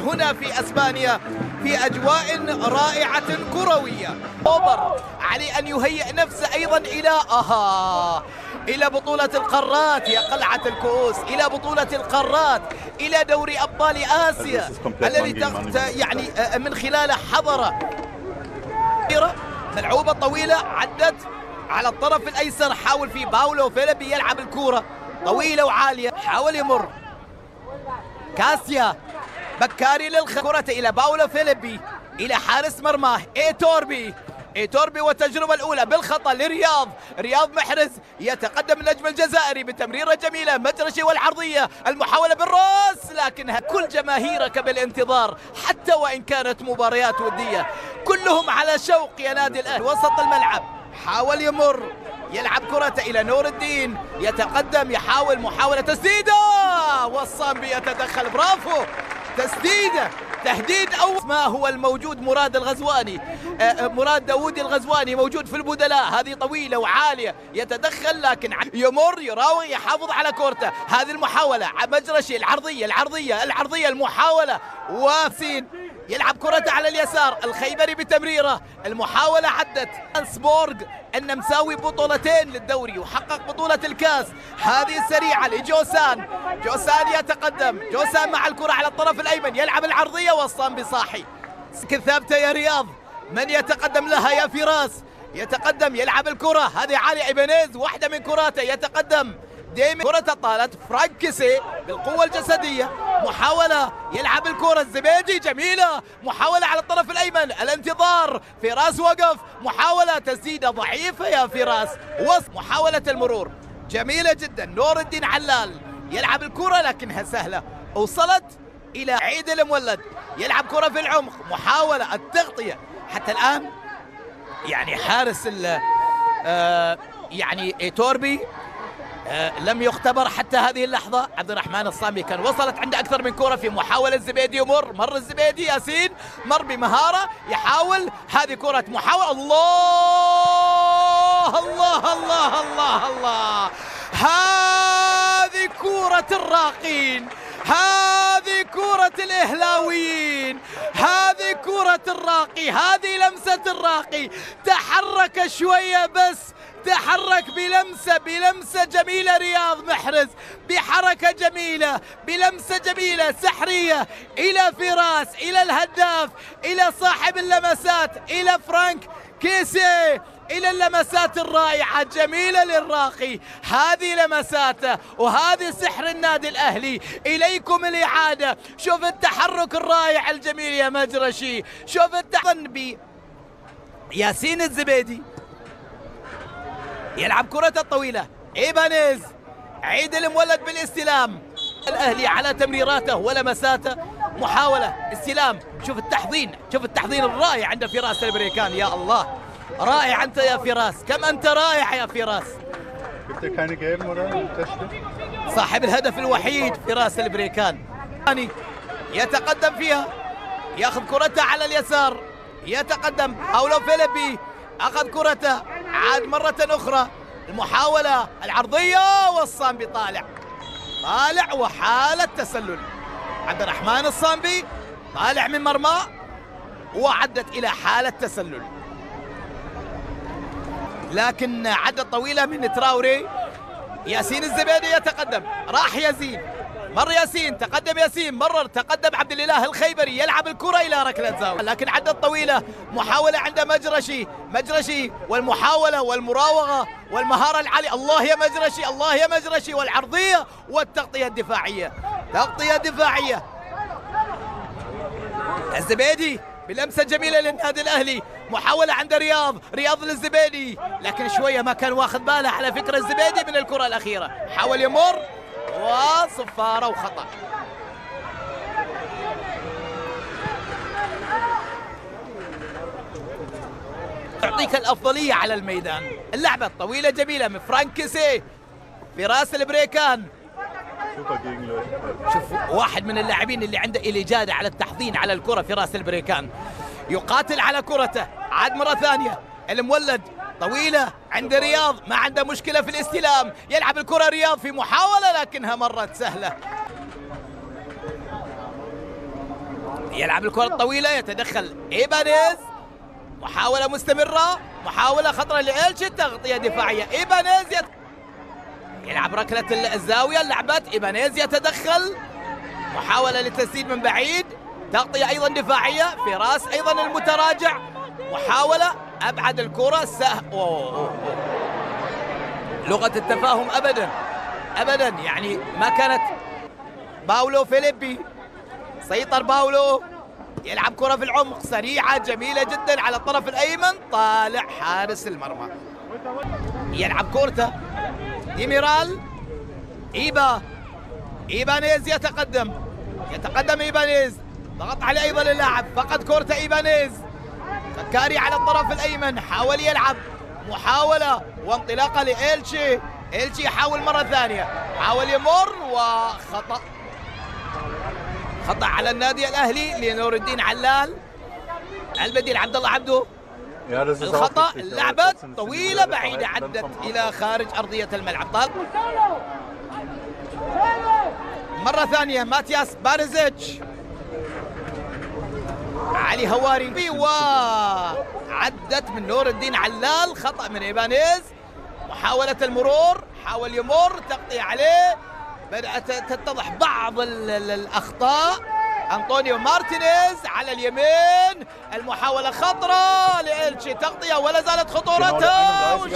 هنا في اسبانيا في اجواء رائعة كروية. اوبر علي ان يهيئ نفسه ايضا الى بطولة القارات يا قلعة الكؤوس، الى بطولة القارات، الى دوري ابطال اسيا الذي يعني من خلاله حضر. ملعوبة طويلة عدت على الطرف الايسر، حاول في باولو فيليبي يلعب الكرة طويلة وعالية، حاول يمر كاسيا بكاري كرة الى باولو فيليبي، الى حارس مرماه ايتوربي والتجربة الأولى بالخطأ رياض محرز يتقدم النجم الجزائري بتمريرة جميلة مجرشي والعرضية، المحاولة بالراس لكنها كل جماهيرك بالانتظار حتى وإن كانت مباريات ودية، كلهم على شوق يا نادي الأهلي. وسط الملعب حاول يمر يلعب كرة إلى نور الدين، يتقدم يحاول محاولة تسديدة والصامبي يتدخل، برافو تسديدة تهديد. أو ما هو الموجود مراد الغزواني، مراد داوودي الغزواني موجود في البدلاء، هذه طويلة وعالية يتدخل لكن يمر يراوغ يحافظ على كورته. هذه المحاولة مجرشي العرضية المحاولة وسين يلعب كرة على اليسار، الخيبري بتمريره، المحاولة عدت. سبورغ أن مساوي بطولتين للدوري وحقق بطولة الكاس، هذه السريعة لجوسان، يتقدم جوسان مع الكرة على الطرف الأيمن يلعب العرضية والصامبي صاحي ثابتة يا رياض، من يتقدم لها يا فراس، يتقدم يلعب الكرة، هذه علي إيبانيز واحدة من كراته، يتقدم ديمي كرة طالت فرانكيسي بالقوة الجسدية، محاولة يلعب الكرة الزبيدي جميلة، محاولة على الطرف الأيمن الانتظار، فراس وقف، محاولة تسديدة ضعيفة يا فراس، محاولة المرور جميلة جدا. نور الدين علال يلعب الكرة لكنها سهلة، وصلت إلى عيد المولد يلعب كرة في العمق، محاولة التغطية حتى الآن يعني حارس يعني ايتوربي لم يختبر حتى هذه اللحظة. عبد الرحمن الصامي كان وصلت عنده أكثر من كرة في محاولة الزبيدي مر الزبيدي ياسين مر بمهارة يحاول، هذه كرة محاولة الله هذه كرة الراقين، هذه كرة الإهلاويين، هذه كرة الراقي، هذه لمسة الراقي، تحرك شوية بس، تحرك بلمسة جميلة رياض محرز، بحركة جميلة بلمسة جميلة سحرية إلى فراس، إلى الهداف، إلى صاحب اللمسات، إلى فرانك كيسي، إلى اللمسات الرائعة الجميلة للراقي، هذه لمساته وهذه سحر النادي الأهلي. إليكم الإعادة، شوف التحرك الرائع الجميل يا مجرشي، شوف التحرك ياسين الزبيدي يلعب كرة الطويلة، إيبانيز عيد المولد بالاستلام، الأهلي على تمريراته ولمساته، محاولة استلام، شوف التحضين الرائع عند فراس البريكان، يا الله رائع أنت يا فراس، كم أنت رائع يا فراس، صاحب الهدف الوحيد فراس البريكان. يتقدم فيها ياخذ كرته على اليسار، يتقدم باولو فيليبي أخذ كرته عاد مرة أخرى، المحاولة العرضية والصامبي طالع وحالة تسلل. عبد الرحمن الصامبي طالع من مرماه وعدت إلى حالة تسلل، لكن عدت طويلة من تراوري. ياسين الزبيدي يتقدم، راح مر ياسين، تقدم ياسين، تقدم عبد الإله الخيبري يلعب الكرة إلى ركلة زاوية، لكن عدت طويلة، محاولة عند مجرشي والمحاولة والمراوغة والمهارة العالية، الله يا مجرشي والعرضية والتغطية الدفاعية، تغطية دفاعية. الزبيدي بلمسة جميلة للنادي الأهلي، محاولة عند رياض للزبيدي، لكن شوية ما كان واخذ باله على فكرة الزبيدي من الكرة الأخيرة، حاول يمر وصفارة وخطأ. تعطيك الأفضلية على الميدان. اللعبة الطويلة جميلة من فرانكيسي فراس البريكان، شوف واحد من اللاعبين اللي عنده الإجادة على التحضين على الكرة فراس البريكان، يقاتل على كرته، عاد مرة ثانية المولد طويلة عند رياض، ما عنده مشكلة في الاستلام، يلعب الكرة رياض في محاولة لكنها مرت سهلة. يلعب الكرة الطويلة، يتدخل إيبانيز، محاولة مستمرة، محاولة خطرة لإلتشي، تغطية دفاعية. إيبانيز يلعب ركلة الزاوية، لعبت إيبانيز يتدخل، محاولة للتسديد من بعيد، تغطية أيضا دفاعية في راس أيضا المتراجع، محاولة أبعد الكرة لغة التفاهم أبدا أبدا، يعني ما كانت. باولو فيليبي، سيطر باولو، يلعب كرة في العمق سريعة جميلة جدا على الطرف الأيمن، طالع حارس المرمى. يلعب كورته ديميرال، إيبانيز يتقدم إيبانيز، ضغط عليه أيضا اللاعب، فقد كورته إيبانيز. فكاري على الطرف الأيمن حاول يلعب، محاولة وانطلاقة لإلتشي، إلتشي يحاول مرة ثانية، حاول يمر وخطأ، خطأ على النادي الأهلي لنور الدين علال. البديل عبد الله عبده، الخطأ، اللعبة طويلة بعيدة عدت إلى خارج أرضية الملعب. مرة ثانية ماتياس باريزيتش، علي هواري، وعدت من نور الدين علال، خطأ من إيبانيز، محاولة المرور، حاول يمر، تغطية عليه، بدأت تتضح بعض الأخطاء. أنطونيو مارتينيز على اليمين، المحاولة خطرة لإلتشي، تغطية ولا زالت خطورته،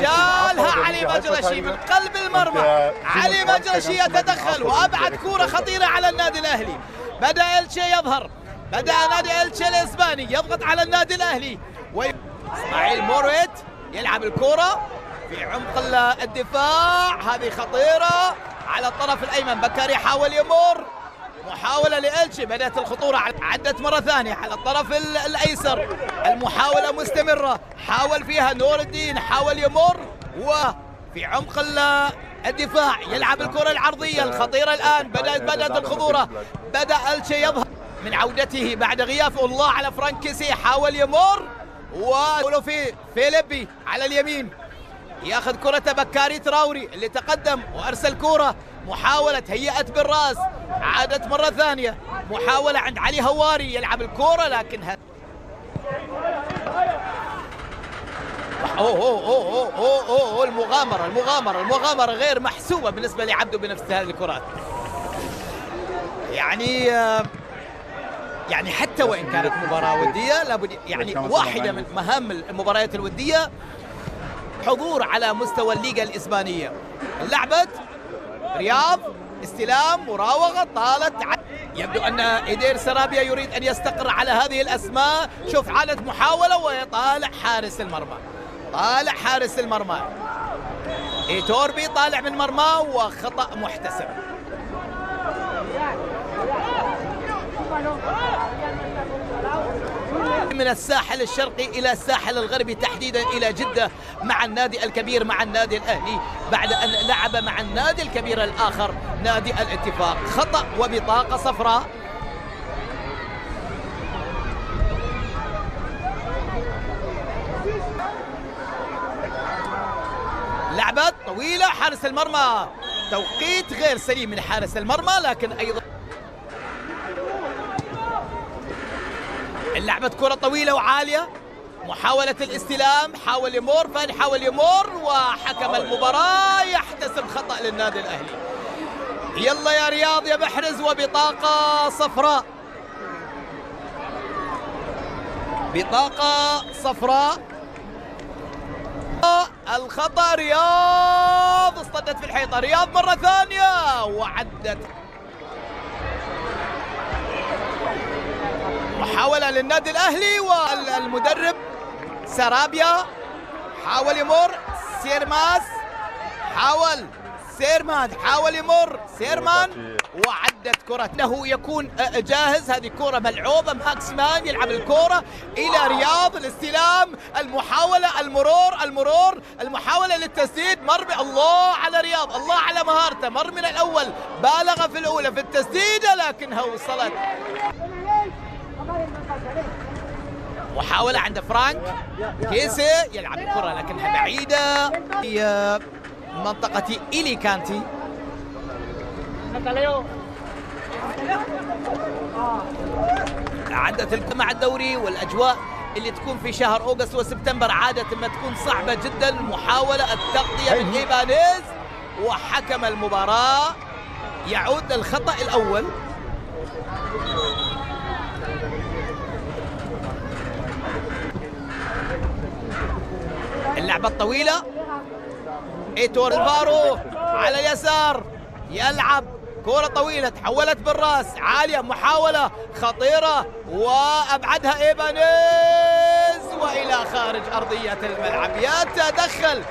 شالها علي مجرشي من قلب المرمى. علي مجرشي يتدخل وأبعد كرة خطيرة على النادي الأهلي. بدأ إلتشي يظهر، بدأ نادي إلتشي الإسباني يضغط على النادي الأهلي. إسماعيل مورويت يلعب الكرة في عمق الدفاع، هذه خطيرة على الطرف الأيمن. بكاري حاول يمر، محاولة لإلتشي، بدأت الخطورة، عدت مرة ثانية على الطرف الأيسر، المحاولة مستمرة، حاول فيها نور الدين، حاول يمر، وفي عمق الدفاع يلعب الكرة العرضية الخطيرة. الآن بدأت الخطورة، بدأ إلتشي يظهر من عودته بعد غياب الله على فرانكيسي، حاول يمر، ولو في فيليبي على اليمين ياخذ كرة بكاري تراوري اللي تقدم وارسل كرة، محاولة هيئت بالراس، عادت مرة ثانية، محاولة عند علي هواري، يلعب الكرة لكنها المغامرة غير محسوبة بالنسبة لعبده بنفس هذه الكرات. يعني حتى وإن كانت مباراة ودية لابد، يعني واحدة من مهام المباريات الودية حضور على مستوى الليغا الإسبانية. لعبة رياض، استلام، مراوغة، طالت، يبدو أن إيدير سرابيا يريد أن يستقر على هذه الأسماء. شوف عادت محاولة ويطالع حارس المرمى، طالع حارس المرمى إيتوربي، طالع من مرماه وخطأ محتسب. من الساحل الشرقي إلى الساحل الغربي تحديدا إلى جدة مع النادي الكبير، مع النادي الأهلي، بعد أن لعب مع النادي الكبير الآخر نادي الاتفاق. خطأ وبطاقة صفراء. لعبة طويلة، حارس المرمى، توقيت غير سليم من حارس المرمى، لكن أيضا اللعبة كرة طويلة وعالية، محاولة الاستلام، حاول يمر، فان حاول يمر، وحكم المباراة يحتسب خطأ للنادي الأهلي. يلا يا رياض يا محرز، وبطاقة صفراء، بطاقة صفراء. الخطأ، رياض اصطدت في الحيطة، رياض مرة ثانية وعدت. محاولة للنادي الأهلي، والمدرب سرابيا حاول يمر، سيرمان حاول يمر، سيرمان، وعدت كرة له يكون جاهز. هذه كرة ملعوبة، ماكسمان يلعب الكرة إلى رياض، الاستلام، المحاولة، المرور، المحاولة للتسديد، مر، الله على رياض، الله على مهارته، مر من الأول، بالغ في الأولى في التسديدة لكنها وصلت. محاولة عند فرانك كيسي، يلعب الكرة لكنها بعيدة في منطقة إلي كانتي. عادة مع الدوري والأجواء اللي تكون في شهر أوغست وسبتمبر عادة ما تكون صعبة جدا. محاولة التغطية من إيبانيز، وحكم المباراة يعود للخطأ الأول. اللعبة الطويلة، ايتور الفارو على اليسار يلعب كرة طويلة تحولت بالراس عالية، محاولة خطيرة وأبعدها إيبانيز وإلى خارج أرضية الملعب. يتدخل